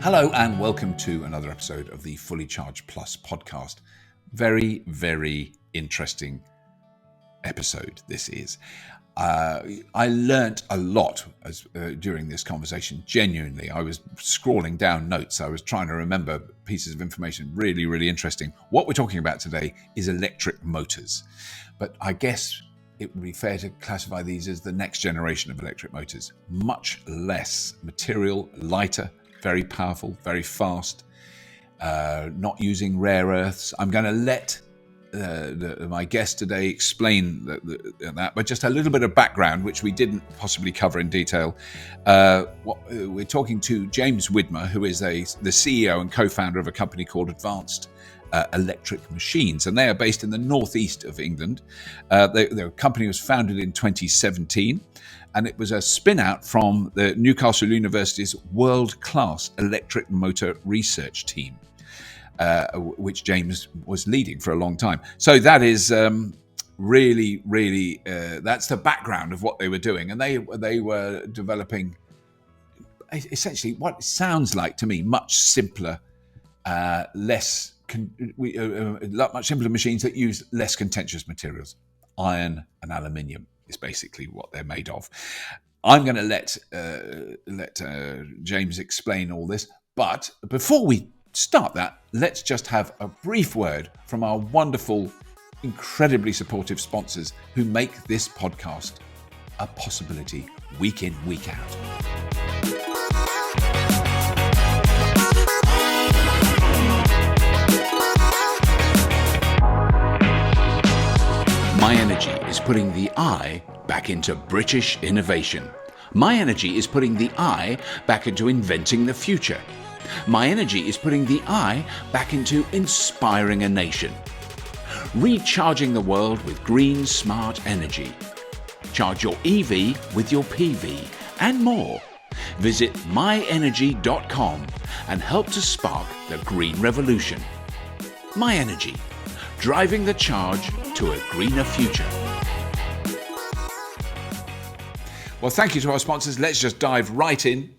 Hello and welcome to another episode of the Fully Charged Plus podcast. Very, very interesting episode this is. I learnt a lot during this conversation. Genuinely, I was scrawling down notes. I was trying to remember pieces of information. Really, really interesting. What we're talking about today is electric motors. But I guess it would be fair to classify these as the next generation of electric motors. Much less material, lighter, very powerful, very fast, not using rare earths. I'm going to let my guest today explain that, but just a little bit of background, which we didn't possibly cover in detail. We're talking to James Widmer, who is the CEO and co-founder of a company called Advanced Electric Machines, and they are based in the northeast of England. Their company was founded in 2017, and it was a spin-out from the Newcastle University's world-class electric motor research team, which James was leading for a long time. So that is really, that's the background of what they were doing. And they were developing essentially what sounds like to me much simpler, much simpler machines that use less contentious materials. Iron and aluminium is basically what they're made of. I'm going to let James explain all this. But before we start that, let's just have a brief word from our wonderful, incredibly supportive sponsors who make this podcast a possibility week in, week out. My Energy is putting the I back into British innovation. My Energy is putting the I back into inventing the future. My Energy is putting the I back into inspiring a nation. Recharging the world with green, smart energy. Charge your EV with your PV and more. Visit myenergy.com and help to spark the green revolution. My Energy, driving the charge to a greener future. Well, thank you to our sponsors. Let's just dive right in.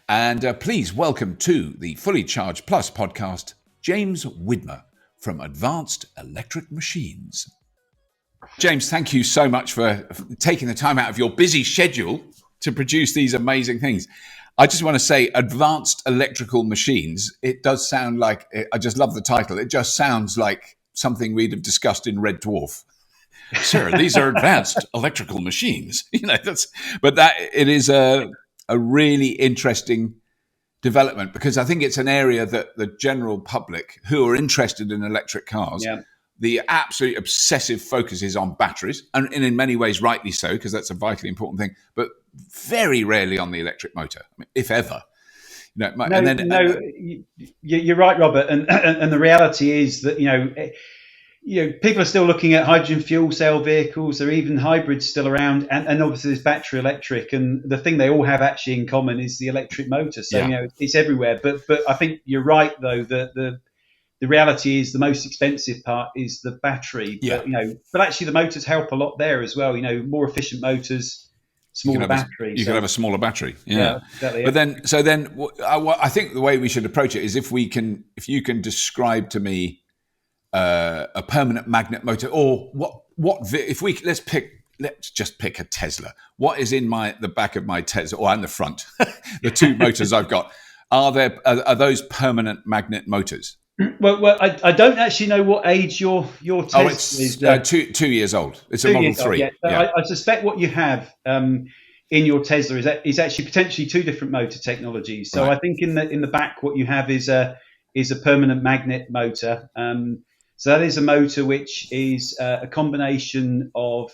And please welcome to the Fully Charged Plus podcast, James Widmer from Advanced Electric Machines. James, thank you so much for taking the time out of your busy schedule to produce these amazing things. I just want to say Advanced Electrical Machines. It does sound like, I just love the title. It just sounds like something we'd have discussed in Red Dwarf. Sir, these are advanced electrical machines. It is a really interesting development, because I think it's an area that the general public who are interested in electric cars, the absolute obsessive focus is on batteries, and in many ways rightly so, because that's a vitally important thing, but very rarely on the electric motor, if ever. You're right, Robert, and the reality is that people are still looking at hydrogen fuel cell vehicles. There are even hybrids still around, and obviously there's battery electric. And the thing they all have actually in common is the electric motor. So it's everywhere. But I think you're right, though, that the reality is the most expensive part is the battery. Yeah. But actually the motors help a lot there as well. More efficient motors. Smaller battery. You can have a smaller battery. Yeah, exactly. But then I think the way we should approach it is if you can describe to me a permanent magnet motor, or let's just pick a Tesla. What is in the back of my Tesla, or in the front, the two motors I've got? Are those permanent magnet motors? Well, I don't actually know what age your Tesla is. 2 years old. It's a Model 3. Yeah. I suspect what you have in your Tesla is actually potentially two different motor technologies. So right. I think in the back what you have is a permanent magnet motor. So that is a motor which is a combination of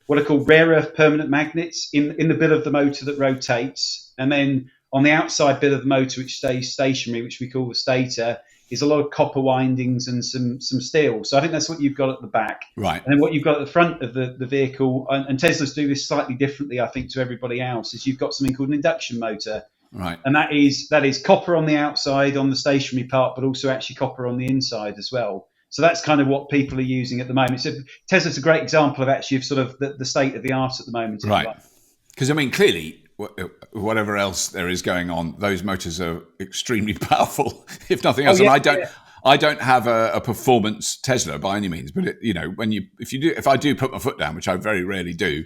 what are called rare earth permanent magnets in the bit of the motor that rotates, and then on the outside bit of the motor which stays stationary, which we call the stator, is a lot of copper windings and some steel. So I think that's what you've got at the back. Right. And then what you've got at the front of the vehicle, and Teslas do this slightly differently, I think, to everybody else, is you've got something called an induction motor. Right. And that is copper on the outside on the stationary part, but also actually copper on the inside as well. So that's kind of what people are using at the moment. So Tesla's a great example of the state of the art at the moment. Right. Because, clearly whatever else there is going on, those motors are extremely powerful, if nothing else. Oh, yeah, And I don't have a performance Tesla by any means, but if I do put my foot down, which I very rarely do,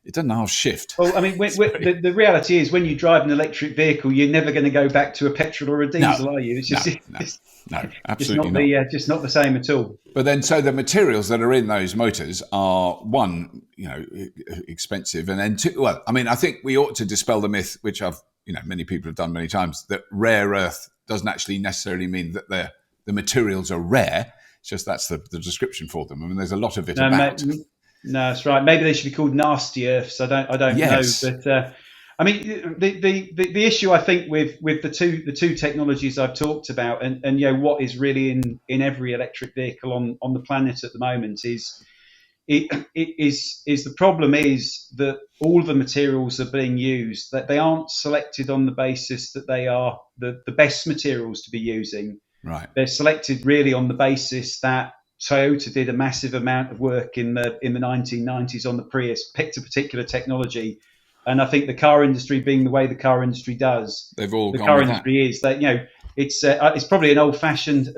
it doesn't half shift. Well, I mean, the reality is when you drive an electric vehicle, you're never going to go back to a petrol or a diesel, are you? It's just no, absolutely not. Just not the same at all. But then, so the materials that are in those motors are, one, expensive, and then two, well, I mean, I think we ought to dispel the myth, which many people have done many times, that rare earth doesn't actually necessarily mean that the materials are rare. It's just that's the description for them. I mean, there's a lot of it about. No, that's right. Maybe they should be called nasty earths. I don't know. But I mean, the issue I think with the two technologies I've talked about, and what is really in every electric vehicle on the planet at the moment is the problem is that all the materials are being used, that they aren't selected on the basis that they are the best materials to be using. Right. They're selected really on the basis that Toyota did a massive amount of work in the 1990s on the Prius, picked a particular technology, and I think the car industry, being the way the car industry does, the car industry is that it's probably an old fashioned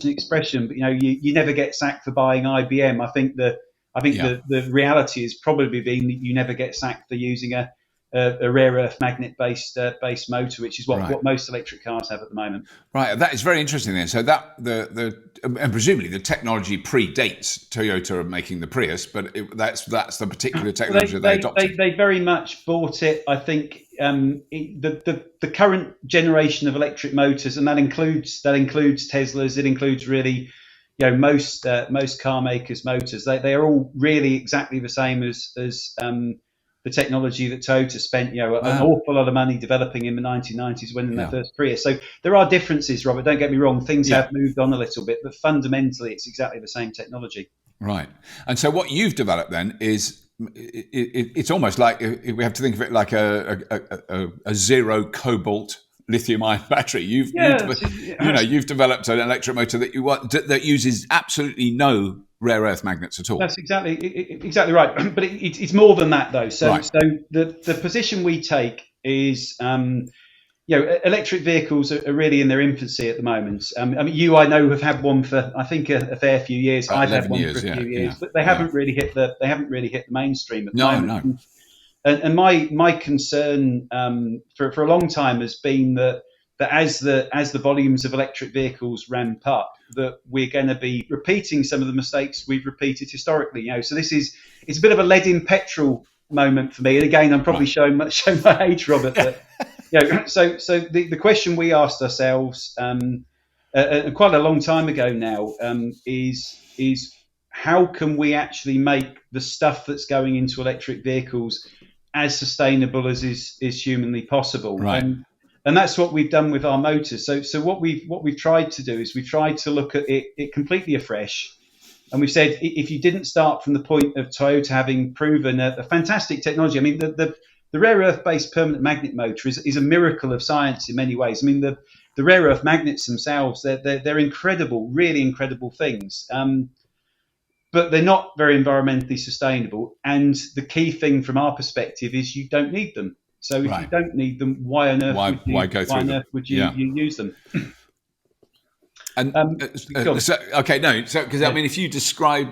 expression, but you never get sacked for buying IBM. I think the reality is probably being that you never get sacked for using a rare earth magnet based motor, which is what most electric cars have at the moment. Right, that is very interesting then. So that and presumably the technology predates Toyota making the Prius, but that's the particular technology they adopted. They very much bought it. I think the current generation of electric motors, and that includes Teslas. It includes really most car makers' motors. They are all really exactly the same as the technology that Toyota spent, an awful lot of money developing in the 1990s when in their first Prius. So there are differences, Robert. Don't get me wrong. Things have moved on a little bit, but fundamentally, it's exactly the same technology. Right. And so what you've developed then is it's almost like we have to think of it like a zero cobalt lithium-ion battery. You've developed an electric motor that uses absolutely no rare earth magnets at all. That's exactly right. But it's more than that, though. So the position we take is, electric vehicles are really in their infancy at the moment. I mean, I know have had one for I think a fair few years. I've had one for a few years, but they haven't really hit the mainstream at the moment. No. And my concern for a long time has been that as the volumes of electric vehicles ramp up, that we're going to be repeating some of the mistakes we've repeated historically. So it's a bit of a lead in petrol moment for me. And again, I'm probably showing my age, Robert. But, so the question we asked ourselves quite a long time ago now is how can we actually make the stuff that's going into electric vehicles as sustainable as is humanly possible? Right. And that's what we've done with our motors. So what we've tried to do is we've tried to look at it completely afresh. And we've said, if you didn't start from the point of Toyota having proven a fantastic technology, I mean, the rare earth-based permanent magnet motor is a miracle of science in many ways. I mean, the rare earth magnets themselves, they're incredible, really incredible things. But they're not very environmentally sustainable. And the key thing from our perspective is you don't need them. So if you don't need them, why on earth would you use them? And because I mean, if you describe,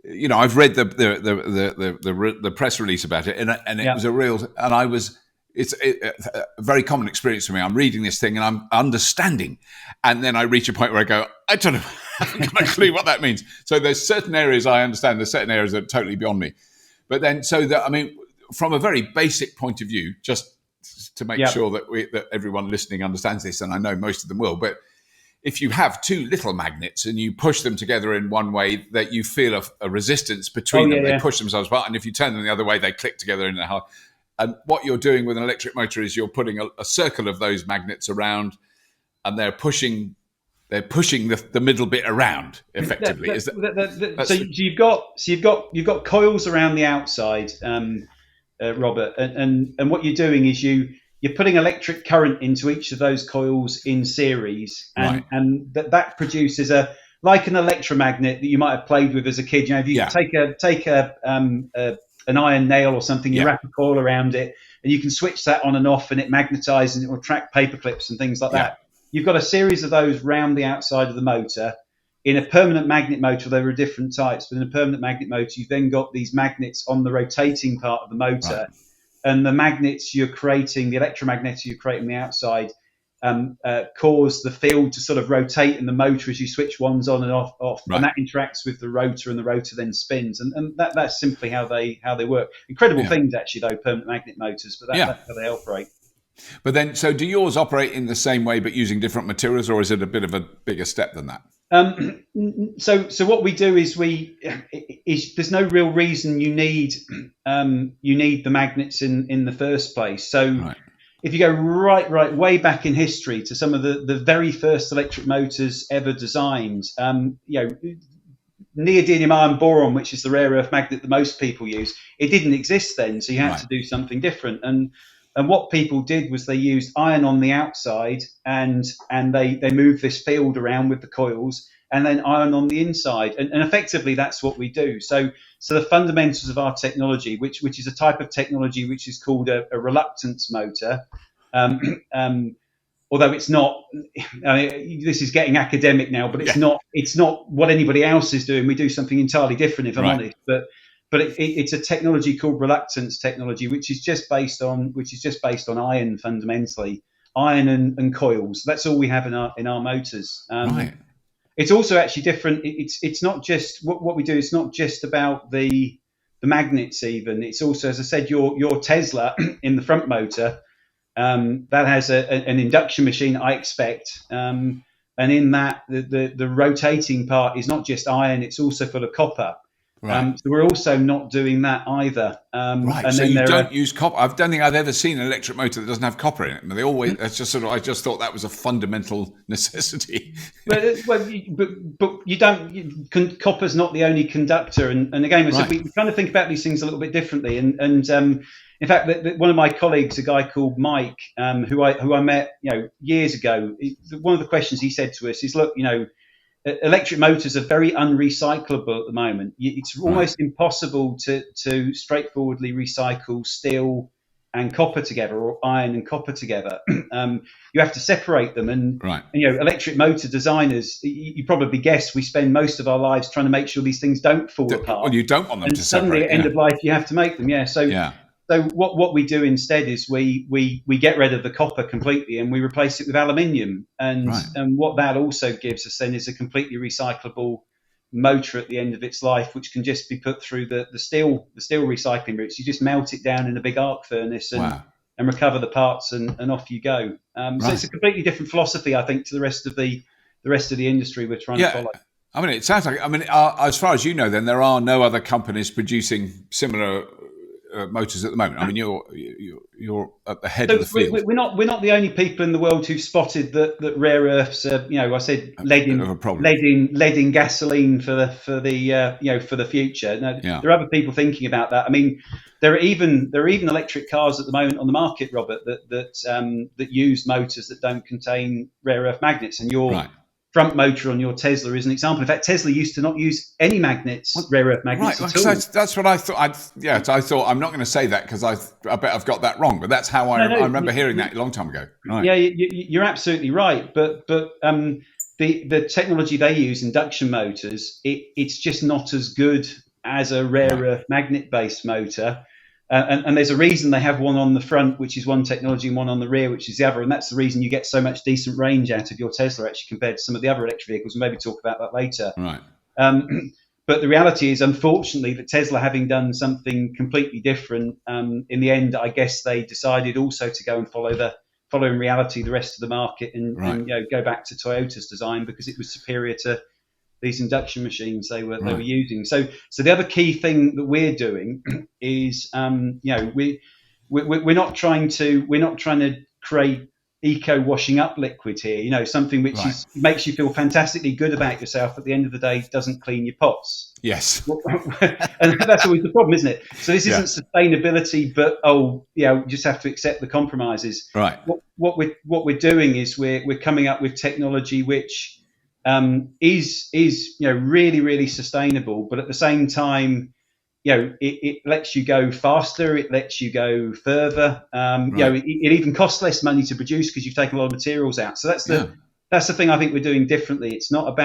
I've read the press release about it, and it was a real, and it's a very common experience for me. I'm reading this thing and I'm understanding, and then I reach a point where I go, I don't know, I haven't got a clue what that means. So there's certain areas I understand, there's certain areas that are totally beyond me. But then, from a very basic point of view, just to make sure that everyone listening understands this, and I know most of them will, but if you have two little magnets and you push them together in one way, that you feel a resistance between them. They push themselves apart, and if you turn them the other way, they click together in a hard. And what you're doing with an electric motor is you're putting a circle of those magnets around, and they're pushing the middle bit around effectively. So you've got coils around the outside, Robert, and what you're doing is you're putting electric current into each of those coils in series, and that produces like an electromagnet that you might have played with as a kid. If you take an iron nail or something, you wrap a coil around it, and you can switch that on and off, and it magnetizes and it will track paper clips and things like that. You've got a series of those round the outside of the motor. In a permanent magnet motor, there are different types, but in a permanent magnet motor, you've then got these magnets on the rotating part of the motor, and the magnets you're creating, the electromagnets you're creating on the outside, cause the field to sort of rotate in the motor as you switch ones on and off, and that interacts with the rotor, and the rotor then spins, and that's simply how they work. Incredible things, actually, though, permanent magnet motors, but that's how they operate. But then, so do yours operate in the same way but using different materials, or is it a bit of a bigger step than that? So what we do is there's no real reason you need the magnets in the first place. So if you go right way back in history to some of the very first electric motors ever designed, neodymium iron boron, which is the rare earth magnet that most people use, it didn't exist then, so you had to do something different. And what people did was they used iron on the outside, and they moved this field around with the coils, and then iron on the inside. And effectively, that's what we do. So the fundamentals of our technology, which is a type of technology which is called a reluctance motor, although it's not, this is getting academic now, but it's not what anybody else is doing. We do something entirely different, if I'm honest. But it's a technology called reluctance technology, which is just based on iron, fundamentally, iron and coils. That's all we have in our motors. It's also actually different. It's not just what we do. It's not just about the magnets even. It's also, as I said, your Tesla in the front motor that has an induction machine, I expect. And in that, the rotating part is not just iron. It's also full of copper. So we're also not doing that either. And so you don't use copper. I don't think I've ever seen an electric motor that doesn't have copper in it. They always. It's just sort of. I just thought that was a fundamental necessity. But you don't. Copper's not the only conductor. And again, so we kind of think about these things a little bit differently. And in fact, one of my colleagues, a guy called Mike, who I met years ago, one of the questions he said to us is, look, electric motors are very unrecyclable at the moment. It's almost impossible to straightforwardly recycle steel and copper together, or iron and copper together. You have to separate them. And electric motor designers, you probably guess, we spend most of our lives trying to make sure these things don't fall apart. Well, you don't want them to separate. Suddenly, at end of life, you have to make them. So what we do instead is we get rid of the copper completely, and we replace it with aluminium. And what that also gives us then is a completely recyclable motor at the end of its life, which can just be put through the steel recycling routes. You just melt it down in a big arc furnace and recover the parts, and off you go. So it's a completely different philosophy, I think, to the rest of the industry we're trying to follow. I mean, it sounds like. I mean, as far as you know, then there are no other companies producing similar motors at the moment. I mean, you're at the head of the field. We're not the only people in the world who've spotted that rare earths are, I said lead in gasoline for the future. No, there are other people thinking about that. I mean, there are even electric cars at the moment on the market, Robert, that use motors that don't contain rare earth magnets, and front motor on your Tesla is an example. In fact, Tesla used to not use any magnets, rare earth magnets at all. That's what I thought. So I thought, I'm not going to say that because I bet I've got that wrong, but that's how I remember hearing that a long time ago. Right. Yeah, you're absolutely right. But the technology they use, induction motors, it's just not as good as a rare earth magnet-based motor. And there's a reason they have one on the front, which is one technology, and one on the rear, which is the other. And that's the reason you get so much decent range out of your Tesla, actually, compared to some of the other electric vehicles. We'll maybe talk about that later. Right. But the reality is, unfortunately, that Tesla, having done something completely different, in the end, I guess they decided also to go and follow in reality the rest of the market and go back to Toyota's design, because it was superior to these induction machines they were using. So the other key thing that we're doing is we're not trying to create eco washing up liquid here, something which makes you feel fantastically good about yourself, at the end of the day doesn't clean your pots. Yes. And that's always the problem, isn't it? So this isn't sustainability, but you just have to accept the compromises. Right. What we're doing is we're coming up with technology which is really, really sustainable, but at the same time it lets you go faster, it lets you go further. It even costs less money to produce because you've taken a lot of materials out. So that's the thing I think we're doing differently. It's not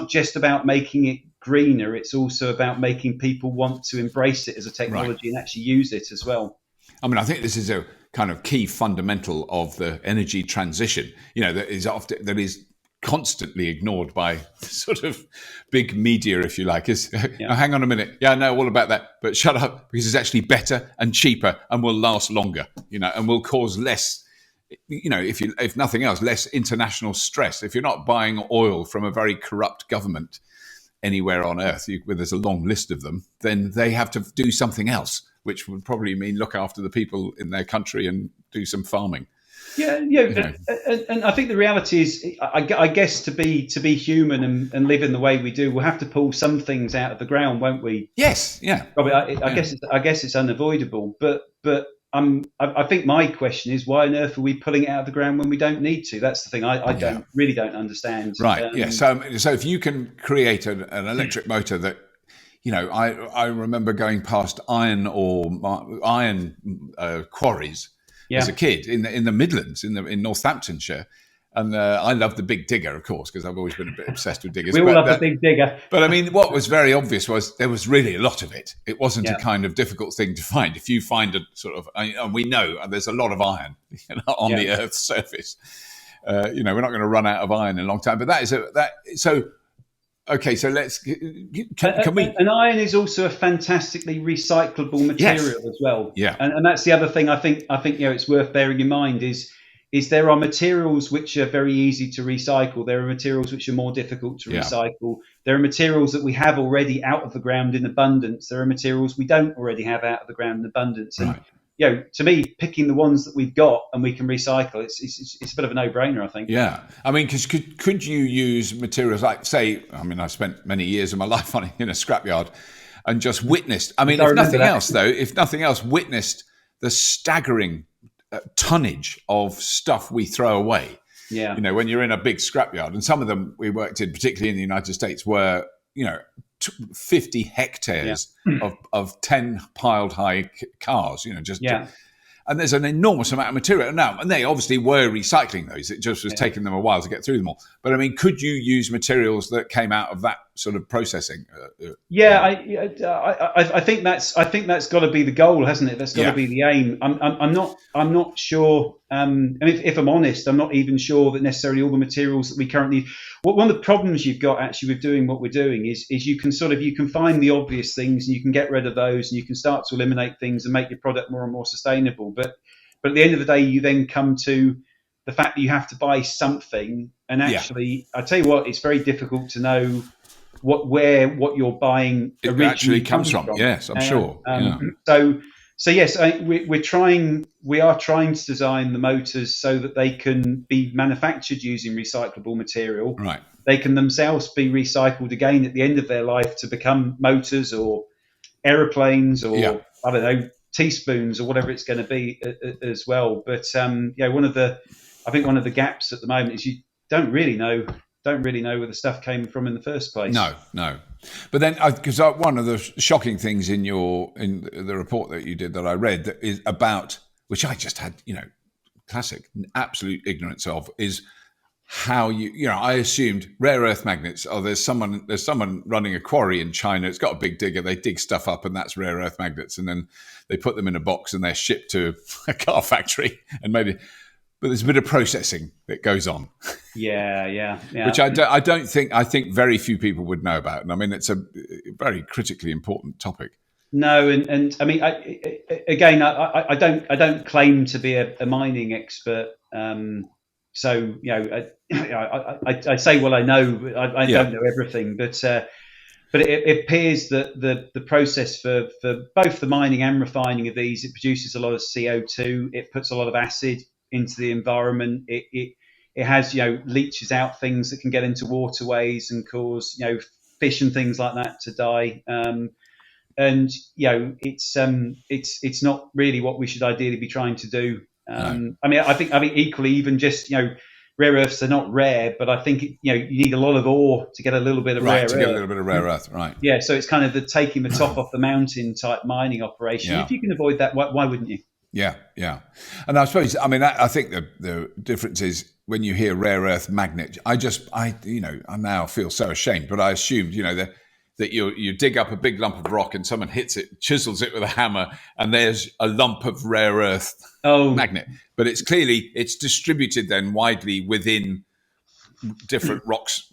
just about making it greener. It's also about making people want to embrace it as a technology and actually use it as well. I mean, I think this is a kind of key fundamental of the energy transition, that is constantly ignored by sort of big media, if you like, is oh, hang on a minute. Yeah, I know all about that, but shut up, because it's actually better and cheaper and will last longer, and will cause less, if nothing else, less international stress. If you're not buying oil from a very corrupt government anywhere on earth, where there's a long list of them, then they have to do something else, which would probably mean look after the people in their country and do some farming. And I think the reality is, I guess to be human and live in the way we do, we'll have to pull some things out of the ground, won't we? Yes, yeah. Probably. I guess it's unavoidable, but I think my question is, why on earth are we pulling it out of the ground when we don't need to? That's the thing I don't understand. Right. So if you can create an electric motor that, I remember going past iron quarries as a kid in the Midlands, in Northamptonshire. And I love the big digger, of course, because I've always been a bit obsessed with diggers. We all love the big digger. But I mean, what was very obvious was there was really a lot of it. It wasn't a kind of difficult thing to find. If you find a sort of, and we know there's a lot of iron on the Earth's surface. We're not going to run out of iron in a long time. But so. Okay, so can we? And iron is also a fantastically recyclable material as well. Yeah, and that's the other thing I think it's worth bearing in mind is there are materials which are very easy to recycle. There are materials which are more difficult to recycle. There are materials that we have already out of the ground in abundance. There are materials we don't already have out of the ground in abundance. And to me, picking the ones that we've got and we can recycle, it's a bit of a no-brainer, I think. Yeah, I mean, because could you use materials like, say, I mean, I've spent many years of my life in a scrapyard and just witnessed. I mean, if nothing else, witnessed the staggering tonnage of stuff we throw away. Yeah, when you're in a big scrapyard, and some of them we worked in, particularly in the United States, were 50 hectares of 10 piled high cars, and there's an enormous amount of material now, and they obviously were recycling those. It just was taking them a while to get through them all. But I mean, could you use materials that came out of that sort of processing? I think that's got to be the goal, hasn't it? That's got to be the aim. I'm not sure. And if I'm honest, I'm not even sure that necessarily all the materials that we currently. One of the problems you've got actually with doing what we're doing is you can find the obvious things and you can get rid of those and you can start to eliminate things and make your product more and more sustainable. But at the end of the day, you then come to the fact that you have to buy something, and actually, I tell you what, it's very difficult to know what you're buying actually comes from. Yes, I'm sure. So yes, we are trying to design the motors so that they can be manufactured using recyclable material. Right. They can themselves be recycled again at the end of their life to become motors or aeroplanes or I don't know, teaspoons or whatever it's going to be as well. But one of the gaps at the moment is you don't really know where the stuff came from in the first place. No. But then, because one of the shocking things in the report that you did that I read that is about, which I just had, classic absolute ignorance of, is how I assumed rare earth magnets. Oh, there's someone running a quarry in China. It's got a big digger. They dig stuff up, and that's rare earth magnets. And then they put them in a box and they're shipped to a car factory, and maybe. But there's a bit of processing that goes on. Yeah. Which I think very few people would know about. And I mean, it's a very critically important topic. No, and I mean, I don't claim to be a mining expert. So I say what I know. I don't know everything, but it appears that the process for both the mining and refining of these, it produces a lot of CO2. It puts a lot of acid into the environment. It has leaches out things that can get into waterways and cause fish and things like that to die. And it's not really what we should ideally be trying to do. I mean, I think equally, even just rare earths are not rare, but I think you need a lot of ore to get a little bit of rare earth. Get a little bit of rare earth, right? Yeah, so it's kind of the taking the top off the mountain type mining operation. Yeah. If you can avoid that, why wouldn't you? Yeah. And I suppose, I think the difference is when you hear rare earth magnet, I now feel so ashamed, but I assumed, that you dig up a big lump of rock and someone hits it, chisels it with a hammer, and there's a lump of rare earth magnet. But it's distributed then widely within different rocks.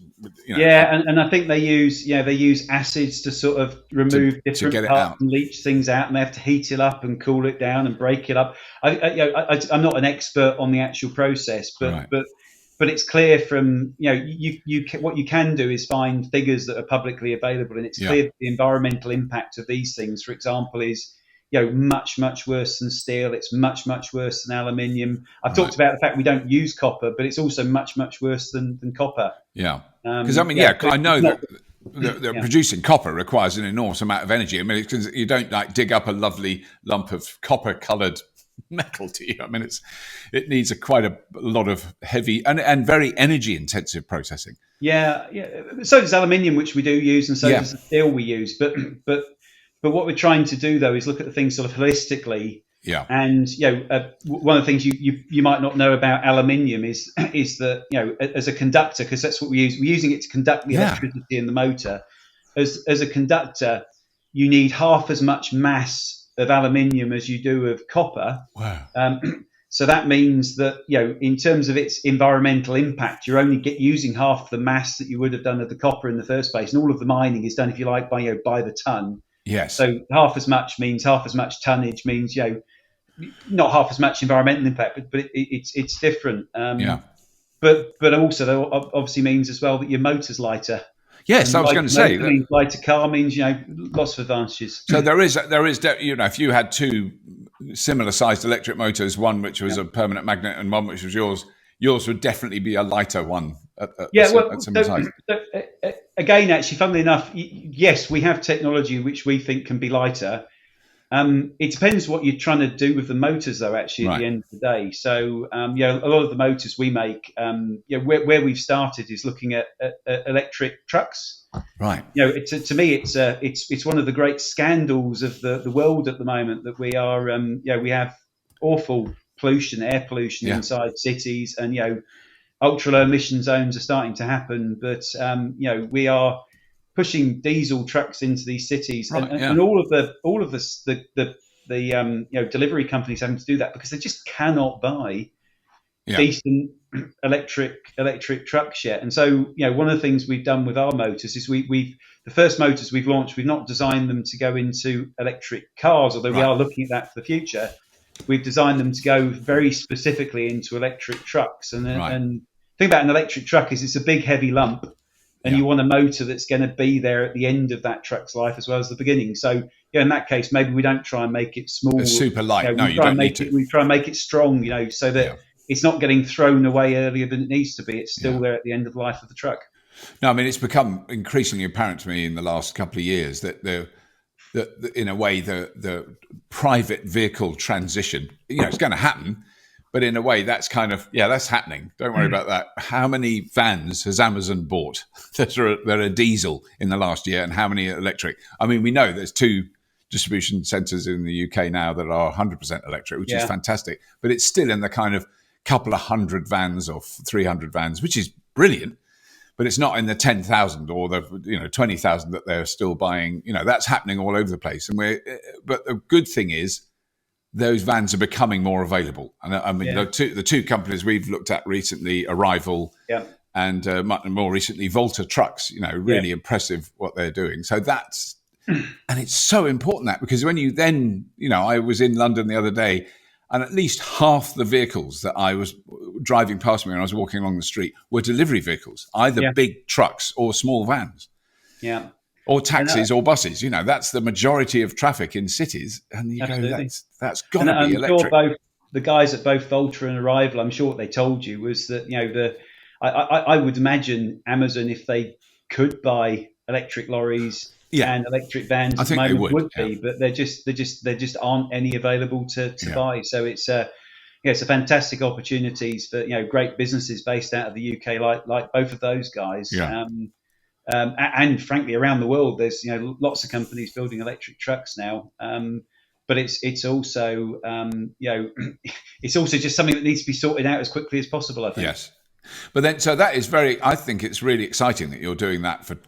And I think they use acids to sort of remove different parts and leach things out, and they have to heat it up and cool it down and break it up. I'm not an expert on the actual process, but it's clear from what you can do is find figures that are publicly available, and it's clear that the environmental impact of these things, for example, is much worse than steel. It's much worse than aluminium. I've talked about the fact we don't use copper, but it's also much worse than copper. Yeah, because I know that producing copper requires an enormous amount of energy. Because you don't dig up a lovely lump of copper-coloured metal to you. It needs quite a lot of heavy and very energy-intensive processing. Yeah. So does aluminium, which we do use, and so does the steel we use. But what we're trying to do, though, is look at the things sort of holistically. Yeah. And one of the things you might not know about aluminium is that as a conductor, because that's what we use. We're using it to conduct the electricity in the motor. As a conductor, you need half as much mass of aluminium as you do of copper. Wow. So that means that in terms of its environmental impact, you're only using half the mass that you would have done of the copper in the first place, and all of the mining is done, if you like, by the ton. Yes. So half as much means half as much tonnage means not half as much environmental impact, but it's different. But also that obviously means as well that your motor's lighter. Yes, I was going to say that lighter car means lots of advantages. So there is if you had two similar sized electric motors, one which was a permanent magnet and one which was yours would definitely be a lighter one. At similar size. Again, actually, funnily enough, yes, we have technology which we think can be lighter. It depends what you're trying to do with the motors, though. Actually, at the end of the day, so a lot of the motors we make, where we've started is looking at electric trucks. Right. To me, it's one of the great scandals of the world at the moment that we are. We have awful pollution, air pollution inside cities, and ultra low emission zones are starting to happen. But we are pushing diesel trucks into these cities, and all of the delivery companies having to do that because they just cannot buy decent electric trucks yet. And so one of the things we've done with our motors is the first motors we've launched, we've not designed them to go into electric cars, although we are looking at that for the future. We've designed them to go very specifically into electric trucks, and the thing about an electric truck is it's a big heavy lump. And you want a motor that's going to be there at the end of that truck's life as well as the beginning. So, in that case, maybe we don't try and make it small. It's super light. We try and make it strong, so that it's not getting thrown away earlier than it needs to be. It's still there at the end of the life of the truck. No, it's become increasingly apparent to me in the last couple of years that in a way, the private vehicle transition, it's going to happen. But in a way, that's kind of, that's happening. Don't worry about that. How many vans has Amazon bought that are diesel in the last year, and how many are electric? We know there's 2 distribution centres in the UK now that are 100% electric, which is fantastic. But it's still in the kind of couple of 100 vans or 300 vans, which is brilliant. But it's not in the 10,000 or the 20,000 that they're still buying. That's happening all over the place. But the good thing is, those vans are becoming more available. And the two companies we've looked at recently, Arrival and more recently Volta Trucks, really impressive what they're doing. So and it's so important that, because when you then, I was in London the other day, and at least half the vehicles that I was driving past me when I was walking along the street were delivery vehicles, either big trucks or small vans. Yeah. Or taxis or buses, that's the majority of traffic in cities, and you go, that's got to be electric. Sure the guys at both Volta and Arrival, I'm sure what they told you was that I would imagine Amazon, if they could buy electric lorries and electric vans, I think they would be, but there just aren't any available to buy. So it's it's a fantastic opportunities for great businesses based out of the UK, like both of those guys. Yeah. And frankly, around the world, there's lots of companies building electric trucks now. But it's also it's also just something that needs to be sorted out as quickly as possible, I think. Yes. But then, so that is I think it's really exciting that you're doing that for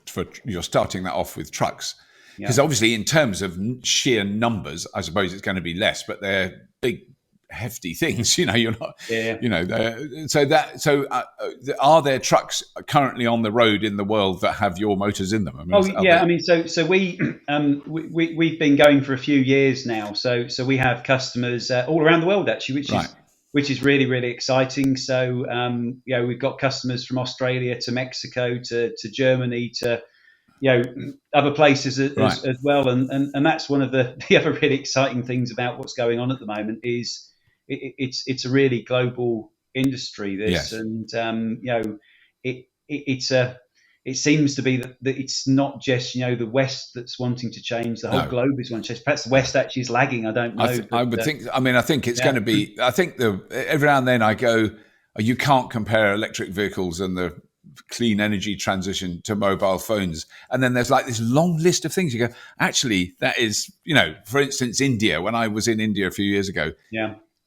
you're starting that off with trucks. Because obviously, in terms of sheer numbers, I suppose it's going to be less, but they're big, hefty things. You're not. Yeah. Are there trucks currently on the road in the world that have your motors in them? So we've been going for a few years now. So we have customers all around the world actually, which is really, really exciting. So we've got customers from Australia to Mexico to Germany to other places as well, and that's one of the other really exciting things about what's going on at the moment is it's a really global industry. It seems to be that it's not just the West that's wanting to change. The whole globe is wanting to change. Perhaps the West actually is lagging. I don't know. I would think. I mean, I think it's going to be. I think every now and then I go, you can't compare electric vehicles and the clean energy transition to mobile phones, and then there's like this long list of things you go, actually that is, for instance, India. When I was in India a few years ago,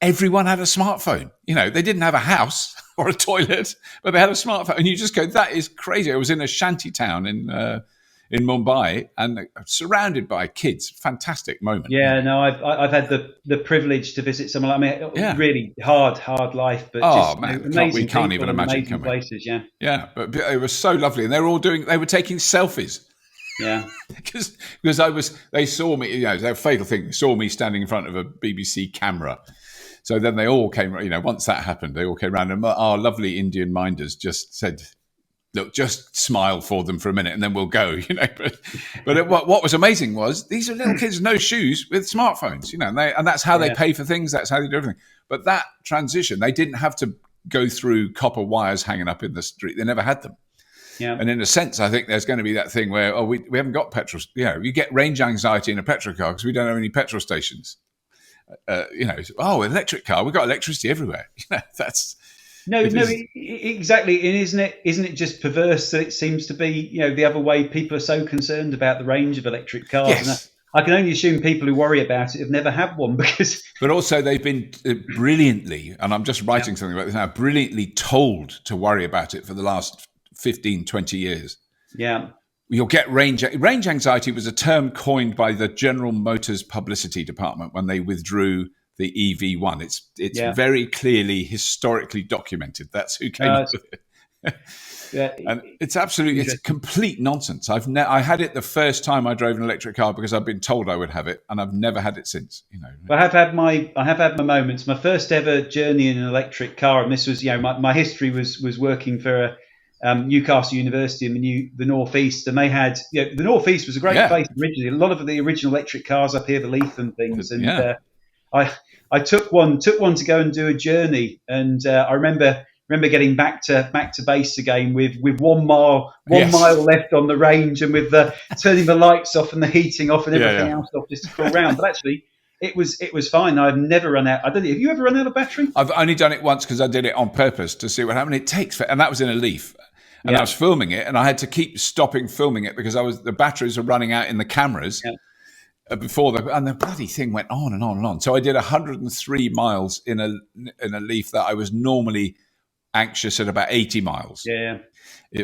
everyone had a smartphone. They didn't have a house or a toilet, but they had a smartphone, and you just go, that is crazy. I was in a shanty town in Mumbai and surrounded by kids. Fantastic moment. I've had the privilege to visit somewhere. Really hard life, but amazing. We can't even imagine. Amazing places. But it was so lovely, and they were taking selfies. because they saw me. Their fatal thing. They saw me standing in front of a BBC camera. So then they all came. Once that happened, they all came around, and our lovely Indian minders just said, look, just smile for them for a minute and then we'll go, But what was amazing was these are little kids, no shoes, with smartphones, and that's how they pay for things. That's how they do everything. But that transition, they didn't have to go through copper wires hanging up in the street. They never had them. And in a sense, I think there's going to be that thing where, we haven't got petrol. You get range anxiety in a petrol car because we don't have any petrol stations. Electric car, we've got electricity everywhere. Exactly. And isn't it just perverse that it seems to be, the other way? People are so concerned about the range of electric cars. Yes. And I can only assume people who worry about it have never had one because. But also they've been brilliantly, and I'm just writing something about this now, brilliantly told to worry about it for the last 15, 20 years. Yeah. You'll get range anxiety was a term coined by the General Motors publicity department when they withdrew the EV1. It's very clearly historically documented. That's who came up with it. And it's complete nonsense. I had it the first time I drove an electric car because I've been told I would have it, and I've never had it since. I have had my moments. My first ever journey in an electric car, and this was my history was working for Newcastle University in the Northeast, and they had the Northeast was a great place originally. A lot of the original electric cars up here, the Leaf and things, and I took one to go and do a journey, and I remember getting back to base again with 1 mile left on the range, and with turning the lights off and the heating off and everything else off just to cool around. But actually, it was fine. I've never run out. I don't know. Have you ever run out of battery? I've only done it once because I did it on purpose to see what happened. It takes, and that was in a Leaf. And I was filming it, and I had to keep stopping filming it because the batteries were running out in the cameras before and the bloody thing went on and on and on. So I did 103 miles in a Leaf that I was normally anxious at about 80 miles. Yeah. I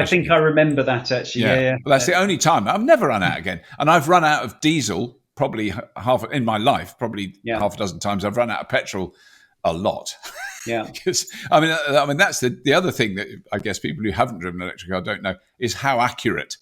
think I remember that actually. Yeah. Well, that's the only time. I've never run out again, and I've run out of diesel probably half a dozen times. I've run out of petrol a lot. Yeah, because I mean that's the other thing that I guess people who haven't driven an electric car don't know is how accurate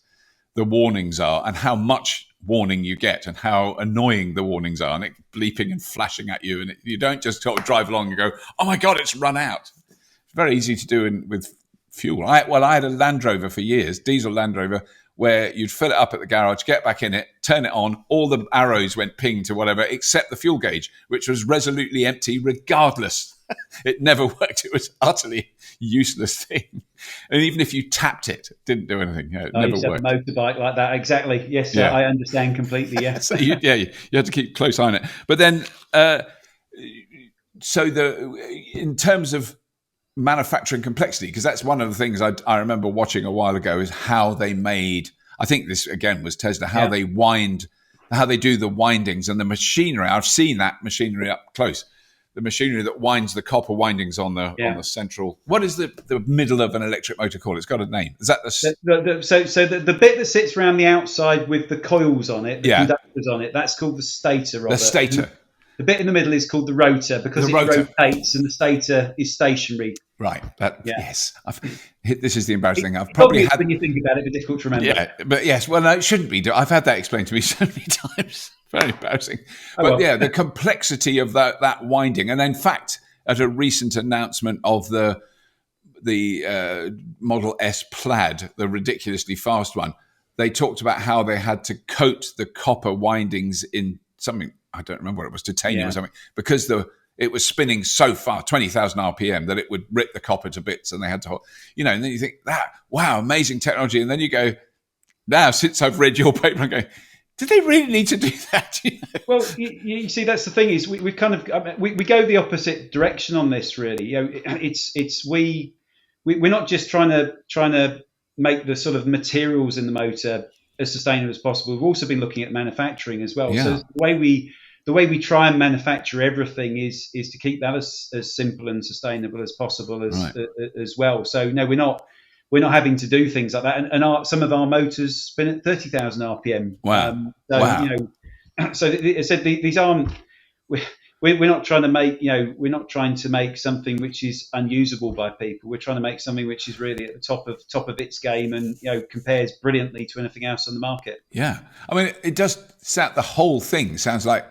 the warnings are and how much warning you get and how annoying the warnings are, and it bleeping and flashing at you, and you don't just sort of drive along and go, oh my god, it's run out. It's very easy to do with fuel. I had a Land Rover for years, diesel Land Rover, where you'd fill it up at the garage, get back in it, turn it on, all the arrows went ping to whatever, except the fuel gauge, which was resolutely empty regardless. It never worked. It was utterly useless thing. And even if you tapped it, it didn't do anything. It never worked. A motorbike like that, exactly. Yes, I understand completely. Yeah. So you had to keep close eye on it. But then so in terms of manufacturing complexity, because that's one of the things I remember watching a while ago, is how they made, I think this again was Tesla, how they do the windings and the machinery. I've seen that machinery up close. The machinery that winds the copper windings on the central. What is the middle of an electric motor called? It's got a name. Is that the bit that sits around the outside with the coils on it, the conductors on it? That's called the stator, Robert. The stator. The bit in the middle is called the rotor because it rotates, and the stator is stationary. Right. Yes. This is the embarrassing thing. I've probably had, when you think about it, it's difficult to remember. Yeah, but yes. Well, no, it shouldn't be. I've had that explained to me so many times. Very embarrassing. But the complexity of that winding, and in fact, at a recent announcement of the Model S Plaid, the ridiculously fast one, they talked about how they had to coat the copper windings in something, I don't remember what it was, titanium or something, because it was spinning so fast, 20,000 RPM, that it would rip the copper to bits, and they had to, and then you think, wow, amazing technology. And then you go, now, since I've read your paper, I'm going, did they really need to do that? Well, you see, that's the thing is we kind of we go the opposite direction on this. Really, we're not just trying to make the sort of materials in the motor as sustainable as possible. We've also been looking at manufacturing as well. Yeah. So the way we try and manufacture everything is to keep that as simple and sustainable as possible as well. So no, we're not having to do things like that, and some of our motors spin at 30,000 RPM. Wow! So I said these aren't. We're not trying to make we're not trying to make something which is unusable by people. We're trying to make something which is really at the top of its game, and compares brilliantly to anything else on the market. Yeah, I mean, it does. The whole thing sounds like.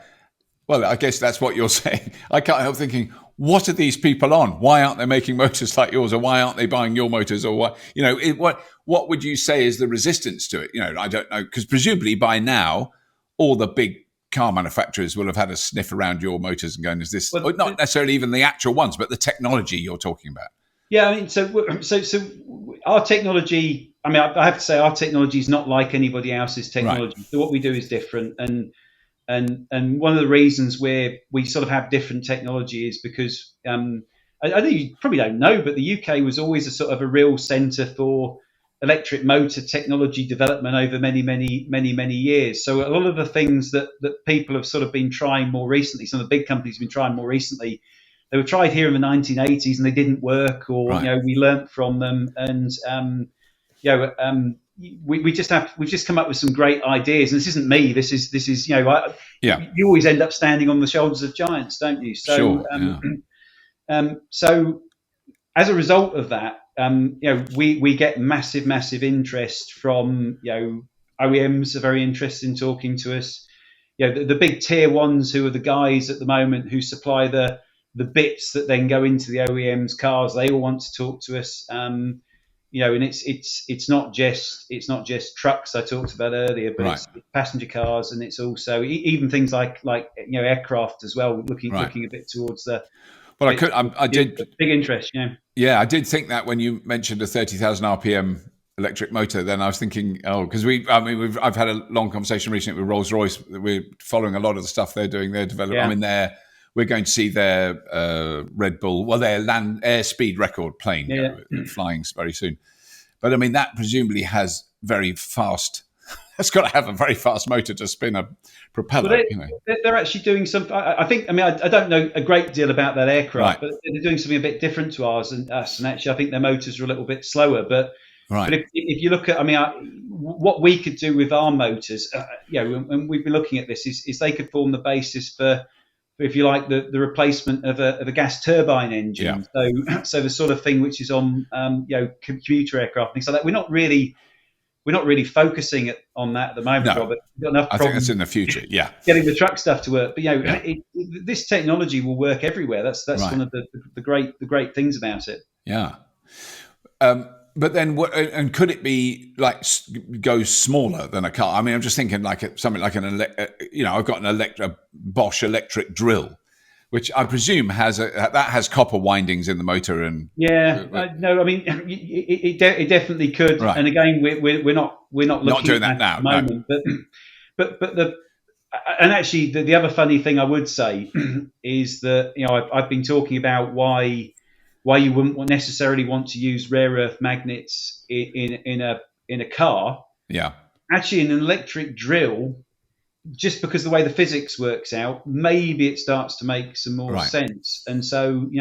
Well, I guess that's what you're saying. I can't help thinking, what are these people on? Why aren't they making motors like yours, or why aren't they buying your motors, or what? What would you say is the resistance to it? I don't know, because presumably by now, all the big car manufacturers will have had a sniff around your motors and going, "Is this not necessarily even the actual ones, but the technology you're talking about?" Yeah, I mean, so our technology. I mean, I have to say, our technology is not like anybody else's technology. Right. So what we do is different, and one of the reasons where we sort of have different technology is because I think you probably don't know, but the UK was always a sort of a real centre for electric motor technology development over many years. So a lot of the things that people have sort of been trying more recently, some of the big companies have been trying more recently, they were tried here in the 1980s and they didn't work, or we learnt from them, and we've just come up with some great ideas, and this isn't me. This is you always end up standing on the shoulders of giants, don't you? So so as a result of that, we get massive interest from OEMs are very interested in talking to us. The big tier ones, who are the guys at the moment who supply the bits that then go into the OEM's cars, they all want to talk to us. And it's not just trucks I talked about earlier, but it's passenger cars, and it's also even things like aircraft as well. Looking a bit towards the. Well, I did big interest. Yeah, I did think that when you mentioned a 30,000 RPM electric motor, then I was thinking, because I've had a long conversation recently with Rolls-Royce. We're following a lot of the stuff they're doing. Their development. Yeah. We're going to see their Red Bull, their airspeed record plane flying very soon. But I mean, that presumably has very fast. It's got to have a very fast motor to spin a propeller. Well, they're actually doing some. I think. I mean, I don't know a great deal about that aircraft, but they're doing something a bit different to us. And actually, I think their motors are a little bit slower. But if you look at, what we could do with our motors, and we've been looking at this, is they could form the basis for, if you like, the replacement of a gas turbine engine. Yeah. So the sort of thing which is on commuter aircraft, things like that. We're not really focusing on that at the moment, no. Robert. We've got enough I think that's in the future. Yeah, getting the truck stuff to work. But this technology will work everywhere. That's one of the great things about it. Yeah. But then, and could it be go smaller than a car? I mean, I'm just thinking something like I've got a Bosch electric drill, which I presume has copper windings in the motor. And no, I mean, it definitely could. Right. And again, we're not looking doing that at now. At the moment, no. but And actually, the other funny thing I would say is that I've been talking about why you wouldn't necessarily want to use rare earth magnets in a car. Yeah. Actually, in an electric drill, just because the way the physics works out, maybe it starts to make some more sense. And so,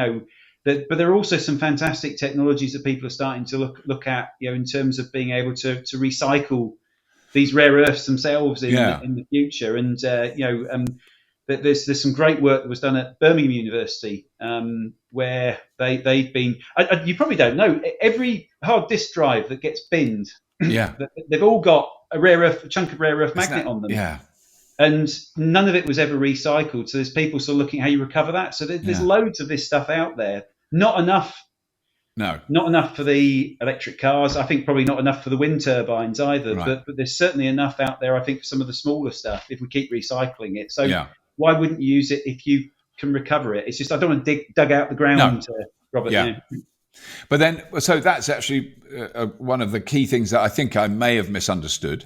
but there are also some fantastic technologies that people are starting to look at, in terms of being able to recycle these rare earths themselves in the future. And there's some great work that was done at Birmingham University, where they've been. You probably don't know, every hard disk drive that gets binned, they've all got a chunk of rare earth magnet on them. Yeah. And none of it was ever recycled. So there's people sort of looking at how you recover that. So there's loads of this stuff out there. Not enough. No. Not enough for the electric cars. I think probably not enough for the wind turbines either. Right. But there's certainly enough out there, I think, for some of the smaller stuff if we keep recycling it. So why wouldn't you use it if you can recover it? It's just I don't want to dug out the ground, Robert. Yeah. But then, so that's actually one of the key things that I think I may have misunderstood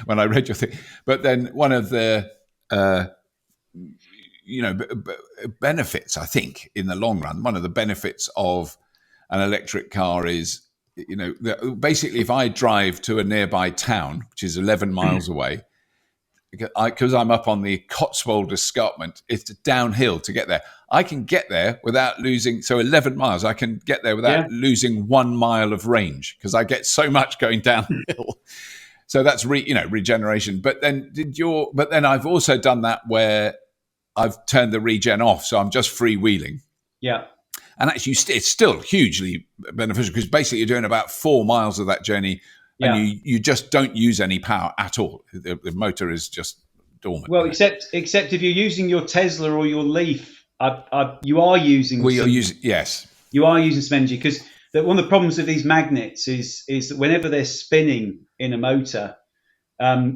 when I read your thing. But then one of the benefits, I think, in the long run, one of the benefits of an electric car is, basically if I drive to a nearby town, which is 11 miles away, because I'm up on the Cotswold Escarpment, it's downhill to get there. I can get there without losing, so 11 miles, I can get there without losing 1 mile of range because I get so much going downhill. So that's regeneration. But then I've also done that where I've turned the regen off, so I'm just freewheeling. Yeah. And actually, it's still hugely beneficial because basically you're doing about 4 miles of that journey, and you just don't use any power at all. The motor is just dormant. Well, except if you're using your Tesla or your Leaf, you are using. Well, yes. You are using some energy because one of the problems with these magnets is that whenever they're spinning in a motor,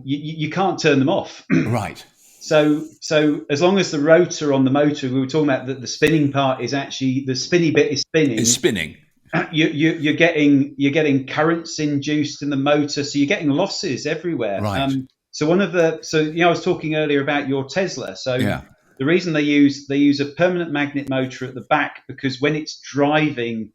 you can't turn them off. Right. So as long as the rotor on the motor, we were talking about that the spinning part is actually the spinny bit is spinning. It's spinning. You're getting currents induced in the motor, so you're getting losses everywhere. Right. I was talking earlier about your Tesla. So the reason they use a permanent magnet motor at the back because when it's driving,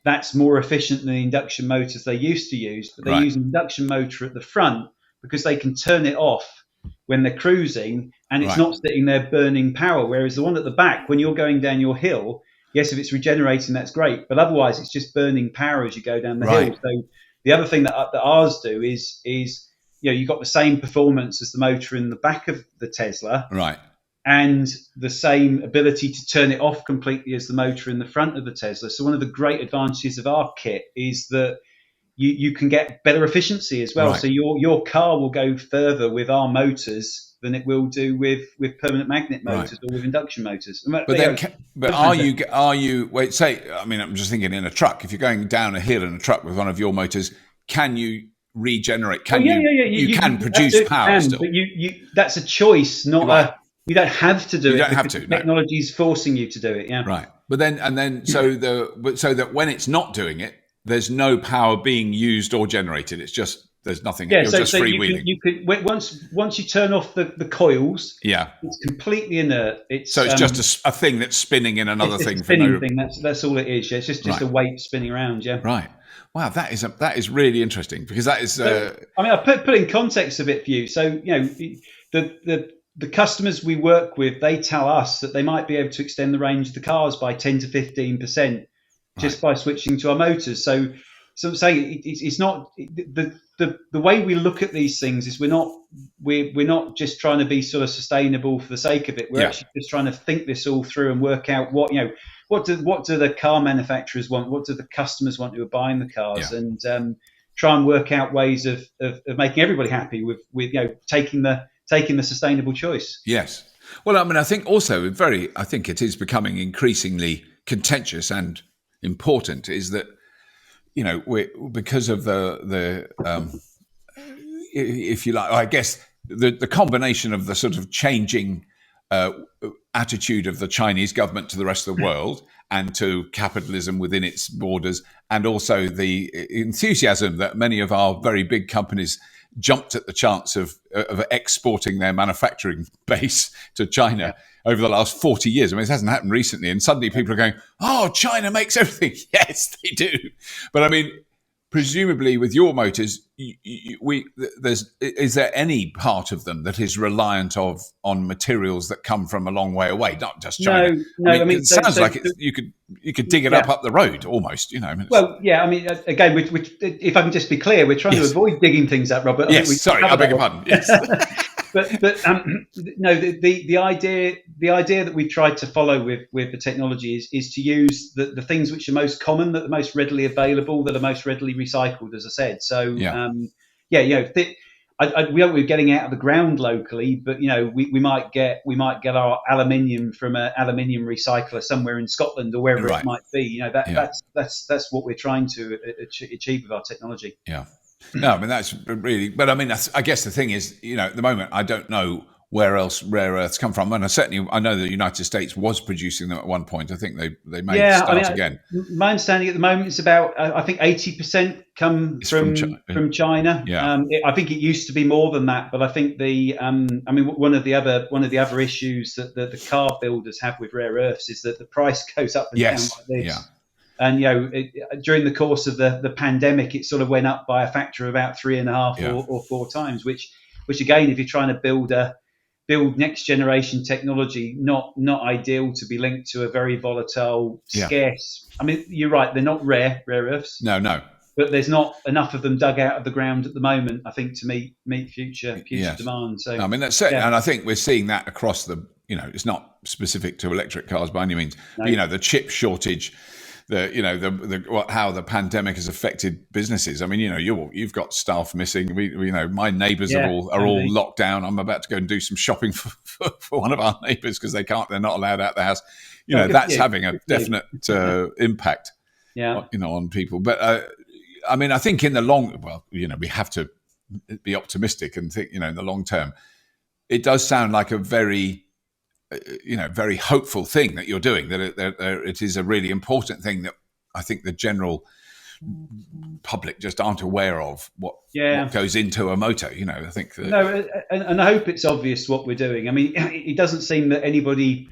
that's more efficient than the induction motors they used to use. But they use an induction motor at the front because they can turn it off when they're cruising and it's not sitting there burning power. Whereas the one at the back, when you're going down your hill, yes, if it's regenerating, that's great. But otherwise, it's just burning power as you go down the hill. So the other thing that ours do is you've got the same performance as the motor in the back of the Tesla. Right. And the same ability to turn it off completely as the motor in the front of the Tesla. So one of the great advantages of our kit is that you can get better efficiency as well. Right. So your car will go further with our motors than it will do with permanent magnet motors or with induction motors. But are you wait, say, I mean, I'm just thinking in a truck, if you're going down a hill in a truck with one of your motors, can you regenerate? You can produce power still. But that's a choice, not you don't have to do it. You don't have to. Technology is forcing you to do it. Yeah. Right. But then so that when it's not doing it, there's no power being used or generated. It's just there's nothing. Yeah. You're just freewheeling. You could once you turn off the coils. Yeah. It's completely inert. It's just a thing that's spinning in another thing. Spinning thing. That's all it is. Yeah. It's just a weight spinning around. Yeah. Right. Wow. That is really interesting because that is. I put in context a bit for you. So the customers we work with, they tell us that they might be able to extend the range of the cars by 10 to 15% just by switching to our motors. So I'm saying it's not the way we look at these things is we're not just trying to be sort of sustainable for the sake of it. We're actually just trying to think this all through and work out what do the car manufacturers want, what do the customers want who are buying the cars, and try and work out ways of making everybody happy with taking the sustainable choice. Yes. Well, I mean, I think also I think it is becoming increasingly contentious and important is that, because of the if you like, I guess the combination of the sort of changing attitude of the Chinese government to the rest of the world and to capitalism within its borders, and also the enthusiasm that many of our very big companies jumped at the chance of exporting their manufacturing base to China over the last 40 years. I mean, it hasn't happened recently, and suddenly people are going, "Oh, China makes everything." Yes, they do. But I mean, presumably with your motors, is there any part of them that is reliant on materials that come from a long way away, not just China? No. It sounds like you could dig it up the road almost. Well, yeah. I mean, again, if I can just be clear, we're trying to avoid digging things up, Robert. Yes, sorry, I beg your pardon. Yes. But no, the idea that we tried to follow with the technology is to use the things which are most common, that are most readily available, that are most readily recycled, as I said. So we aren't getting out of the ground locally, but we might get our aluminium from an aluminium recycler somewhere in Scotland or wherever it might be. That's what we're trying to achieve with our technology. Yeah. No, I mean, that's really, but I mean, I guess the thing is, at the moment, I don't know where else rare earths come from. And I know the United States was producing them at one point. I think they may start again. My understanding at the moment is about, I think 80% come from China. Yeah. I think it used to be more than that, but I think one of the other issues that the car builders have with rare earths is that the price goes up and down like this. Yeah. And during the course of the pandemic, it sort of went up by a factor of about 3.5 or 4 times. Which again, if you're trying to build next generation technology, not ideal to be linked to a very volatile, scarce. I mean, you're right; they're not rare earths. No. But there's not enough of them dug out of the ground at the moment, I think, to meet future demand. So I mean, that's it. And I think we're seeing that across the. It's not specific to electric cars by any means. No. But, the chip shortage. How the pandemic has affected businesses. I mean, you've got staff missing. My neighbours are all locked down. I'm about to go and do some shopping for one of our neighbours because they're not allowed out the house. That's having a definite impact. On people. But I mean, I think in the we have to be optimistic and think, in the long term, it does sound like a very very hopeful thing that you're doing, that it is a really important thing that I think the general public just aren't aware of what goes into a motor. I think that... No, and I hope it's obvious what we're doing. I mean, it doesn't seem that anybody,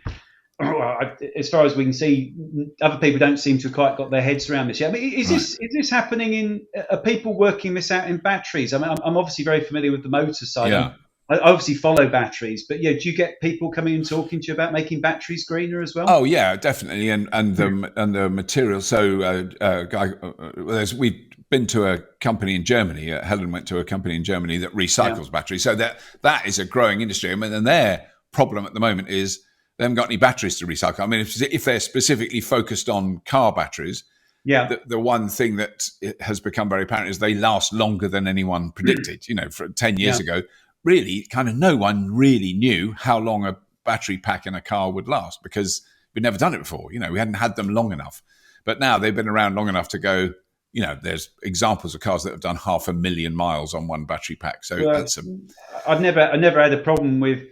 as far as we can see, other people don't seem to have quite got their heads around this yet. I mean, is this happening are people working this out in batteries? I mean, I'm obviously very familiar with the motor side. Yeah. I obviously follow batteries, but do you get people coming and talking to you about making batteries greener as well? Oh yeah, definitely, and the material. So, we've been to a company in Germany. Helen went to a company in Germany that recycles batteries. So that is a growing industry. I mean, and their problem at the moment is they haven't got any batteries to recycle. I mean, if they're specifically focused on car batteries. Yeah, the one thing that has become very apparent is they last longer than anyone predicted. For 10 years ago. Really, kind of no one really knew how long a battery pack in a car would last because we'd never done it before. We hadn't had them long enough. But now they've been around long enough to go, there's examples of cars that have done 500,000 miles on one battery pack. So I've never had a problem with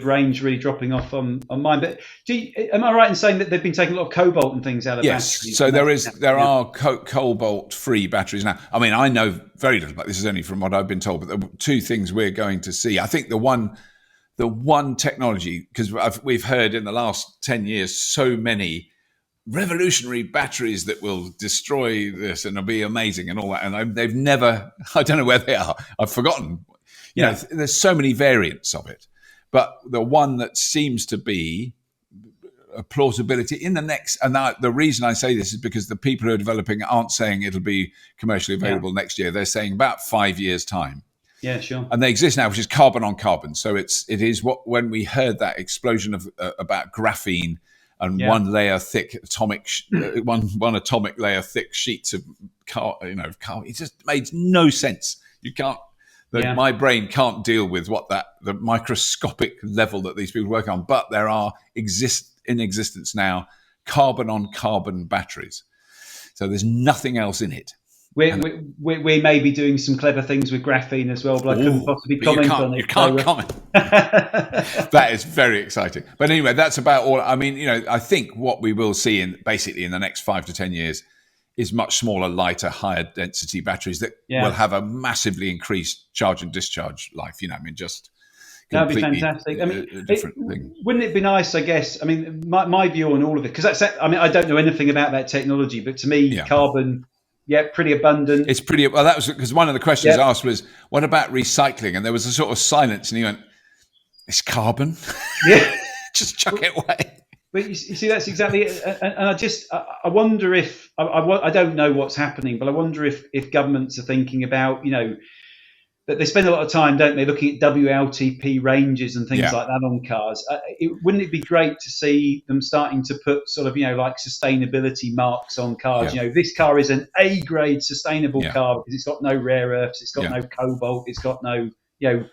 range really dropping off on mine. But am I right in saying that they've been taking a lot of cobalt and things out of batteries? Yes. So there are cobalt-free batteries now. I mean, I know very little about this. Is only from what I've been told. But the two things we're going to see, I think the one technology, because we've heard in the last 10 years so many revolutionary batteries that will destroy this and it'll be amazing and all that. And they've never, I don't know where they are. I've forgotten. There's so many variants of it. But the one that seems to be a plausibility in the next, and the reason I say this is because the people who are developing aren't saying it'll be commercially available next year. They're saying about 5 years' time. Yeah, sure. And they exist now, which is carbon on carbon. So it is when we heard that explosion of about graphene and one layer thick one atomic layer thick sheets of carbon. It just made no sense. You can't. My brain can't deal with the microscopic level that these people work on. But there are in existence now carbon on carbon batteries. So there's nothing else in it. We may be doing some clever things with graphene as well, but I couldn't possibly comment on it. You can't comment. That is very exciting. But anyway, that's about all. I mean, I think what we will see in the next 5 to 10 years is much smaller, lighter, higher density batteries that will have a massively increased charge and discharge life. You know, I mean, just that'd be completely fantastic. I mean, a different thing. Wouldn't it be nice? I guess. I mean, my view on all of it, because I mean, I don't know anything about that technology, but to me, carbon, pretty abundant. It's pretty. Well, that was because one of the questions asked was, "What about recycling?" And there was a sort of silence, and he went, "It's carbon. Yeah, just chuck it away." But you see, that's exactly it. And I wonder if I don't know what's happening, but I wonder if governments are thinking about, you know, that they spend a lot of time, don't they, looking at WLTP ranges and things like that on cars. Wouldn't it be great to see them starting to put sort of, you know, like sustainability marks on cars? You know, this car is an A-grade sustainable car because it's got no rare earths, it's got no cobalt, it's got no, you know,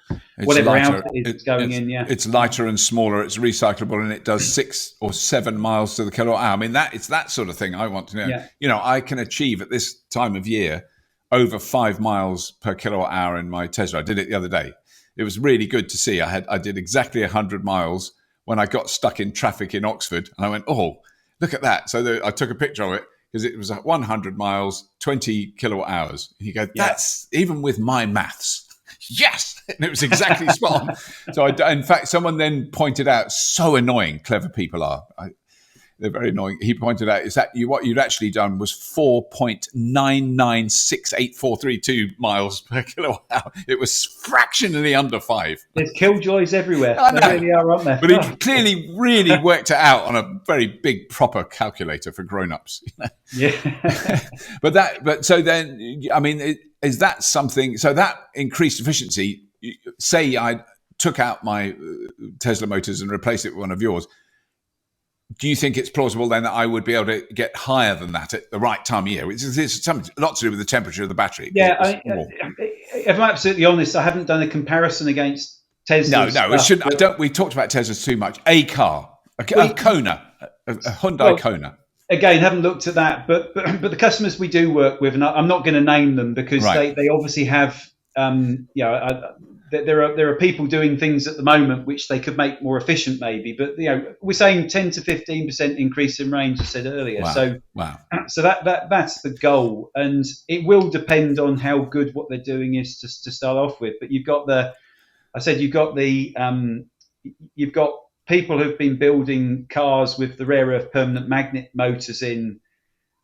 whatever else it is that's going in. It's lighter and smaller, it's recyclable, and it does 6 or 7 miles to the kilowatt hour. I mean, it's that sort of thing I want to know. You know, I can achieve at this time of year over 5 miles per kilowatt hour in my Tesla. I did it the other day. It was really good to see. I did exactly 100 miles when I got stuck in traffic in Oxford, and I went, oh, look at that. So I took a picture of it because it was 100 miles, 20 kilowatt hours. And you go, that's even with my maths. Yes, and it was exactly spot on. So, in fact, someone then pointed out, so annoying, clever people are. They're very annoying. He pointed out, is that what you'd actually done was 4.9968432 miles per kilowatt hour. It was fractionally under 5. There's killjoys everywhere. There really are, aren't there? But he clearly really worked it out on a very big, proper calculator for grown-ups. Yeah. But so then, I mean, is that something? So that increased efficiency. Say I took out my Tesla motors and replaced it with one of yours. Do you think it's plausible then that I would be able to get higher than that at the right time of year? It's a lot to do with the temperature of the battery. Yeah, if I'm absolutely honest, I haven't done a comparison against Tesla. No, it shouldn't. We talked about Teslas too much. A car, a Kona, a Hyundai Kona. Again, haven't looked at that, but the customers we do work with, and I'm not going to name them because they obviously have, there are people doing things at the moment which they could make more efficient, maybe. But you know, we're saying 10 to 15% increase in range, I said earlier. Wow. So that's the goal, and it will depend on how good what they're doing is to start off with. But you've got people who've been building cars with the rare earth permanent magnet motors in.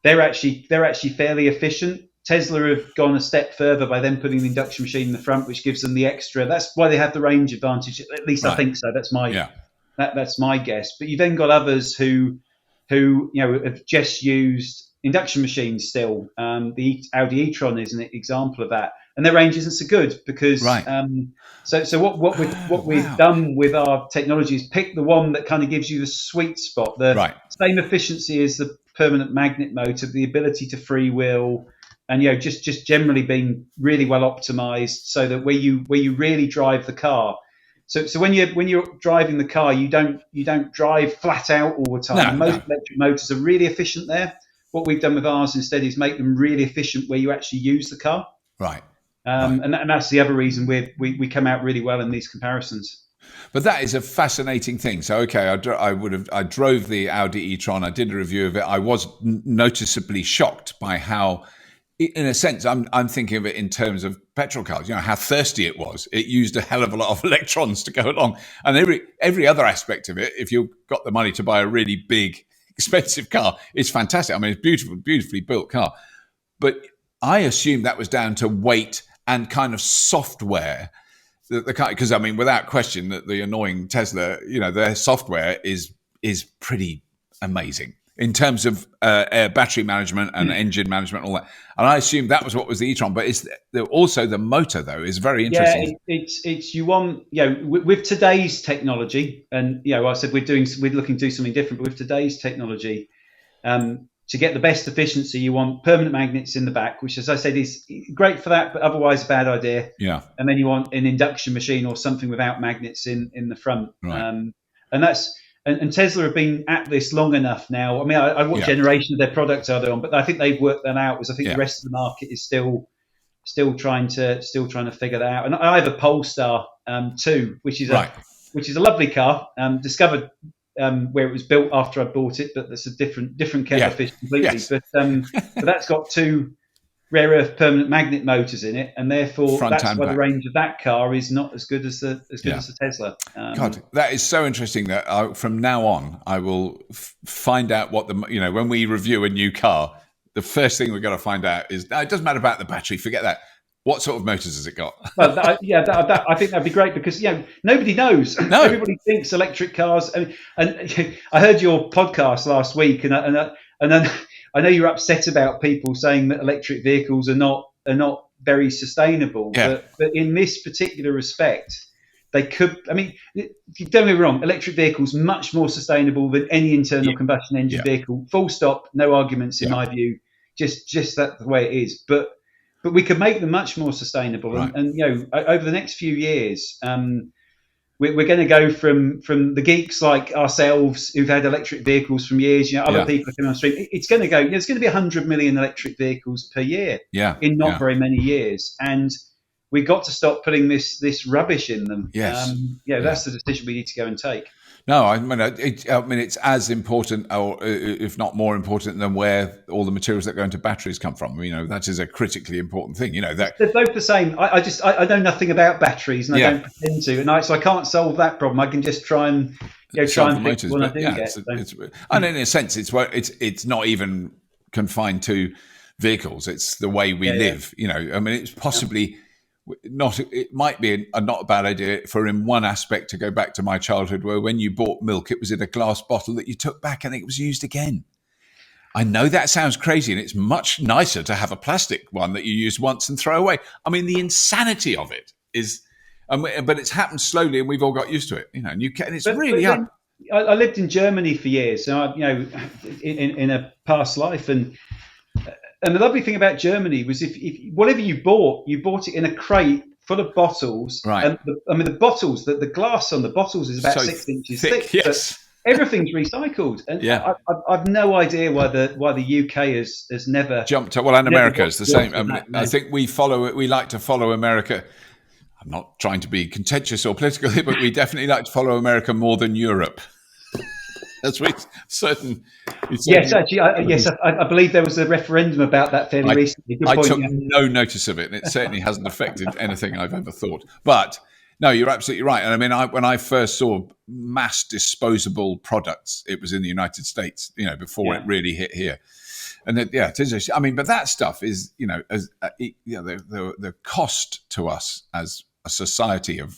They're actually fairly efficient. Tesla have gone a step further by then putting the induction machine in the front, which gives them the extra. That's why they have the range advantage. At least I think so. That's my that's my guess. But you've then got others who have just used induction machines still. The Audi e-tron is an example of that, and their range isn't so good because. So what we've done with our technology is pick the one that kind of gives you the sweet spot, the same efficiency as the permanent magnet motor, the ability to freewheel. And just generally being really well optimized, so that where you really drive the car. So when you're driving the car, you don't drive flat out all the time. Most electric motors are really efficient there. What we've done with ours instead is make them really efficient where you actually use the car. Right. And that's the other reason we come out really well in these comparisons. But that is a fascinating thing. So, okay, I drove the Audi e-tron. I did a review of it. I was noticeably shocked by how. In a sense, I'm thinking of it in terms of petrol cars. You know how thirsty it was. It used a hell of a lot of electrons to go along, and every other aspect of it. If you've got the money to buy a really big, expensive car, it's fantastic. I mean, it's beautifully built car. But I assume that was down to weight and kind of software. The car, because I mean, without question, that the annoying Tesla, their software is pretty amazing. In terms of battery management and engine management, all that, and I assume that was what was the e-tron. But it's also the motor, though, is very interesting. Yeah, it's you want with today's technology, and I said we're looking to do something different. But with today's technology, to get the best efficiency, you want permanent magnets in the back, which, as I said, is great for that, but otherwise a bad idea. Yeah. And then you want an induction machine or something without magnets in the front. Right. And that's. And Tesla have been at this long enough now. I mean, what generation of their products are they on? But I think they've worked that out. Because I think the rest of the market is still trying to figure that out. And I have a Polestar 2, which is a lovely car. Discovered where it was built after I bought it, but that's a different kettle of fish completely. Yes. But that's got two rare earth permanent magnet motors in it, and therefore Front that's and why back. the range of that car is not as good as the Tesla. God, that is so interesting that from now on I will find out what when we review a new car, the first thing we've got to find out is, it doesn't matter about the battery, forget that. What sort of motors has it got? Well, I think that'd be great, because nobody knows. No. Everybody thinks electric cars. And I heard your podcast last week, and then I know you're upset about people saying that electric vehicles are not very sustainable. Yeah. But in this particular respect, they could. I mean, don't get me wrong. Electric vehicles much more sustainable than any internal combustion engine vehicle. Full stop. No arguments in my view. Just that's the way it is. But we could make them much more sustainable. Right. And over the next few years, we're going to go from the geeks like ourselves who've had electric vehicles from years. Other people are coming on stream. It's going to go. There's going to be 100 million electric vehicles per year. In not very many years, and we've got to stop putting this rubbish in them. Yes. That's the decision we need to go and take. No, I mean it's as important, or if not more important, than where all the materials that go into batteries come from. That is a critically important thing. That they're both the same. I know nothing about batteries, and I don't pretend to, so I can't solve that problem. I can just try and fix motors, when I do get. And in a sense, it's not even confined to vehicles. It's the way we live. It's possibly. It might be not a bad idea for, in one aspect, to go back to my childhood, where when you bought milk, it was in a glass bottle that you took back and it was used again. I know that sounds crazy, and it's much nicer to have a plastic one that you use once and throw away. I mean, the insanity of it is, but it's happened slowly, and we've all got used to it. And it's really hard. I lived in Germany for years, so in a past life, and the lovely thing about Germany was if whatever you bought it in a crate full of bottles. Right. And the bottles, the glass on the bottles is about 6 inches thick. Yes. Everything's recycled. And I've no idea why the UK has never jumped up. Well, and America is the same. I think we like to follow America. I'm not trying to be contentious or political here, but we definitely like to follow America more than Europe. That's certain. Yes, actually, I believe there was a referendum about that fairly recently. I took no notice of it, and it certainly hasn't affected anything I've ever thought. But no, you're absolutely right. And I mean, when I first saw mass disposable products, it was in the United States, before it really hit here. And it is. I mean, but that stuff is, the cost to us as a society of.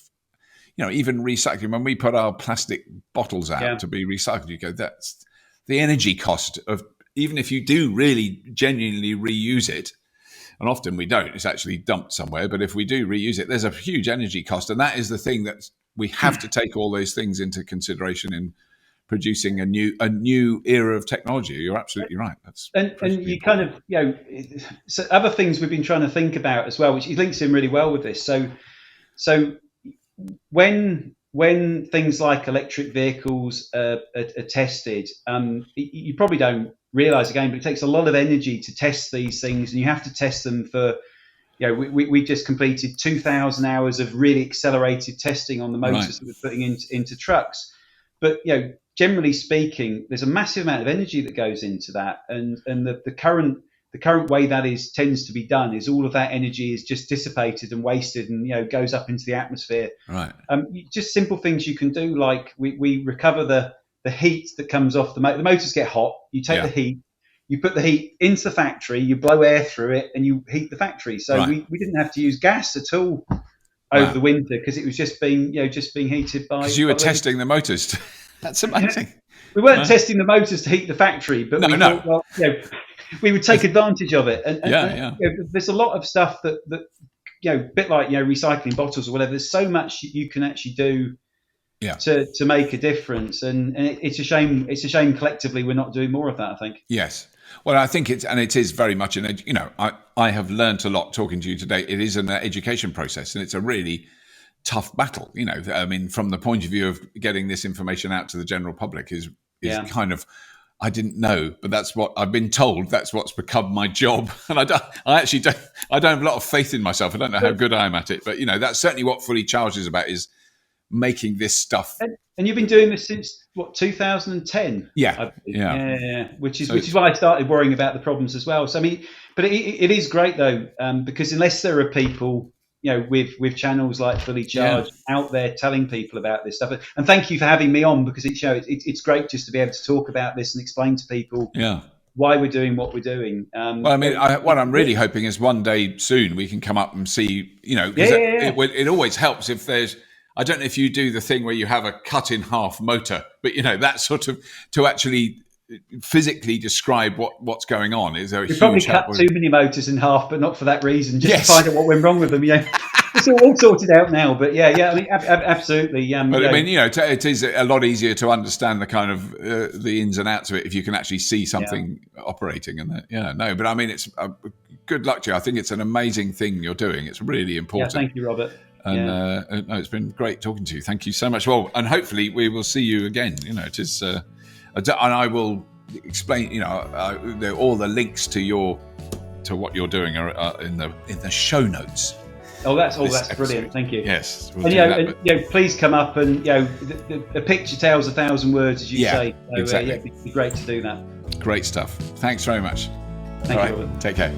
Even recycling, when we put our plastic bottles out to be recycled, you go, that's the energy cost of, even if you do really genuinely reuse it, and often we don't, it's actually dumped somewhere, but if we do reuse it, there's a huge energy cost. And that is the thing that we have to take all those things into consideration in producing a new era of technology. You're absolutely right. And you kind of, so other things we've been trying to think about as well, which links in really well with this. So when things like electric vehicles are tested, you probably don't realize again, but it takes a lot of energy to test these things, and you have to test them for, we just completed 2,000 hours of really accelerated testing on the motors that we're putting into trucks. But, generally speaking, there's a massive amount of energy that goes into that, and the current way that tends to be done is all of that energy is just dissipated and wasted, and goes up into the atmosphere. Right. Just simple things you can do, like we recover the heat that comes off the motor. The motors get hot. You take the heat, you put the heat into the factory, you blow air through it, and you heat the factory. So we didn't have to use gas at all over the winter, because it was just being heated by. Because you were testing the motors. That's amazing. We weren't testing the motors to heat the factory, but thought, well, we would take advantage of it. And there's a lot of stuff that a bit like recycling bottles or whatever. There's so much you can actually do to make a difference, and it's a shame. It's a shame collectively we're not doing more of that, I think. Yes. Well, I think it is very much I have learnt a lot talking to you today. It is an education process, and it's a really tough battle. I mean, from the point of view of getting this information out to the general public is kind of. I didn't know, but that's what I've been told. That's what's become my job, and I don't have a lot of faith in myself. I don't know how good I am at it, but that's certainly what Fully Charged is about: is making this stuff. And you've been doing this since what, 2010? Yeah. Which is why I started worrying about the problems as well. So I mean, but it is great though, because unless there are people, with channels like Fully Charged out there telling people about this stuff, and thank you for having me on, because it's great just to be able to talk about this and explain to people why we're doing what we're doing. Well, I mean, what I'm really hoping is one day soon we can come up and see, it always helps if there's, I don't know if you do the thing where you have a cut in half motor, but that sort of, to actually physically describe what's going on is a huge help. You probably cut too many motors in half, but not for that reason, just to find out what went wrong with them. It's all sorted out now, but I mean, absolutely. But I mean, it is a lot easier to understand the kind of the ins and outs of it if you can actually see something operating. And but I mean, it's good luck to you. I think it's an amazing thing you're doing. It's really important. Yeah, thank you, Robert. And it's been great talking to you. Thank you so much. Well, and hopefully we will see you again. It is, and I will explain. All the links to what you're doing are in the show notes. Oh, that's brilliant. Thank you. Yes, we'll please come up and the picture tells 1,000 words, as you say. So, exactly. It'd be great to do that. Great stuff. Thanks very much. Thank you, Robert. Take care.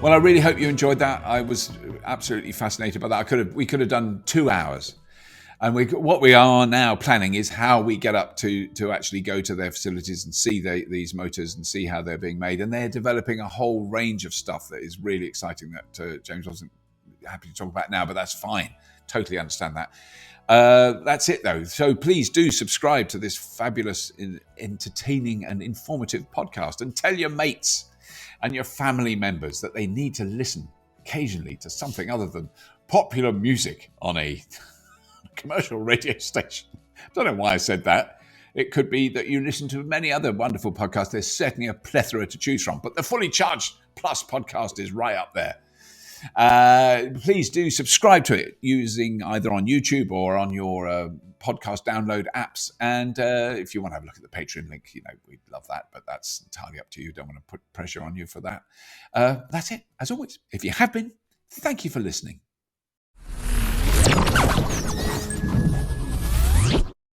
Well, I really hope you enjoyed that. I was absolutely fascinated by that. We could have done 2 hours. And what we are now planning is how we get up to actually go to their facilities and see these motors and see how they're being made. And they're developing a whole range of stuff that is really exciting that James wasn't happy to talk about now, but that's fine. Totally understand that. That's it, though. So please do subscribe to this fabulous, entertaining and informative podcast, and tell your mates and your family members that they need to listen occasionally to something other than popular music on a commercial radio station. I don't know why I said that. It could be that you listen to many other wonderful podcasts. There's certainly a plethora to choose from, but the Fully Charged Plus podcast is right up there. Please do subscribe to it using either on YouTube or on your podcast download apps. And if you want to have a look at the Patreon link, we'd love that, but that's entirely up to you. Don't want to put pressure on you for that. That's it. As always, if you have been, thank you for listening.